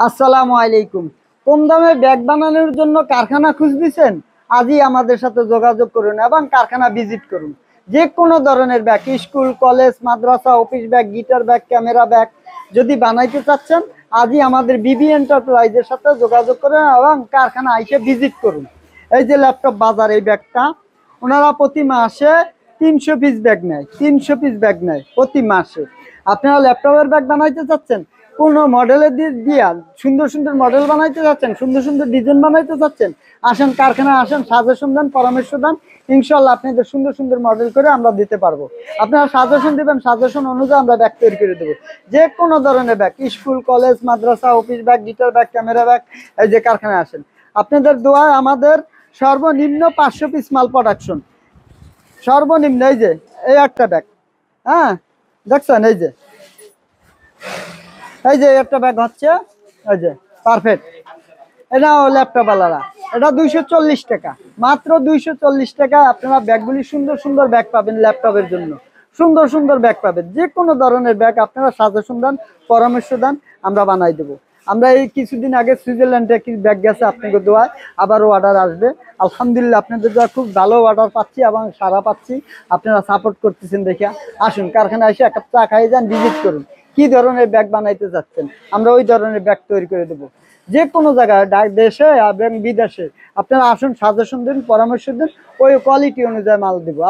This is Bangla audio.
আসসালামু আলাইকুম। কম দামে ব্যাগ বানানোর জন্য কারখানা খুঁজতেছেন? আজই আমাদের সাথে যোগাযোগ করুন এবং কারখানা ভিজিট করুন। যে কোনো ধরনের ব্যাগ, স্কুল, কলেজ, মাদ্রাসা, office bag, guitar bag, camera bag যদি বানাইতে চাচ্ছেন, আজই আমাদের বিবি এন্টারপ্রাইজের সাথে যোগাযোগ করুন এবং কারখানা এসে ভিজিট করুন। এই যে ল্যাপটপ বাজার, এই ব্যাগটা ওনারা প্রতি মাসে 300 পিস ব্যাগ নেয়, 300 পিস ব্যাগ নেয় প্রতি মাসে। আপনারা ল্যাপটপের ব্যাগ বানাইতে চাচ্ছেন, কোন মডেলের দিয়া সুন্দর সুন্দর মডেল বানাইতে যাচ্ছেন, সুন্দর সুন্দর ডিজাইন বানাইতে যাচ্ছেন, আসেন কারখানা, আসেন, সাজেশন দেন, পরামর্শ দেন। ইনশাল্লাহ আপনাদের সুন্দর সুন্দর মডেল করে আমরা দিতে পারবো। আপনারা সাজেশন দিবেন, সাজেশন অনুযায়ী আমরা ব্যাগ তৈরি করে দেবো। যে কোনো ধরনের ব্যাগ, স্কুল, কলেজ, মাদ্রাসা, office bag, guitar bag, camera bag, এই যে কারখানায় আসেন। আপনাদের দোয়ায় আমাদের সর্বনিম্ন 500 পিস মাল প্রোডাকশন, সর্বনিম্ন। এই যে এই একটা ব্যাগ, হ্যাঁ দেখছেন, এই যে একটা ব্যাগ হচ্ছে, এই যে পারফেক্ট। এটা ল্যাপটপ ওয়ালারা, এটা 240 টাকা, মাত্র 240 টাকা। আপনারা ব্যাগগুলি সুন্দর সুন্দর ব্যাগ পাবেন, ল্যাপটপের জন্য সুন্দর সুন্দর ব্যাগ পাবেন। যে কোনো ধরনের ব্যাগ আপনারা সাজেশন দেন, পরামর্শ দেন, আমরা বানাই দেবো। আমরা এই কিছুদিন আগে সুইজারল্যান্ডে একটি ব্যাগ গেছে, আপনাকে দোয়ায় আবারও অর্ডার আসবে। আলহামদুলিল্লাহ আপনাদের দোয়া খুব ভালো অর্ডার পাচ্ছি এবং সারা পাচ্ছি। আপনারা সাপোর্ট করতেছেন দেখে আসুন কারখানায় এসে এক কাপ চা খাই যান, ভিজিট করুন। কি ধরনের ব্যাগ বানাইতে চাচ্ছেন, আমরা ওই ধরনের ব্যাগ তৈরি করে দেবো। যে কোনো জায়গায়, দেশে এবং বিদেশে আপনারা আসুন, সাজেশন দিন, পরামর্শ দিন, ওই কোয়ালিটি অনুযায়ী মাল দিব।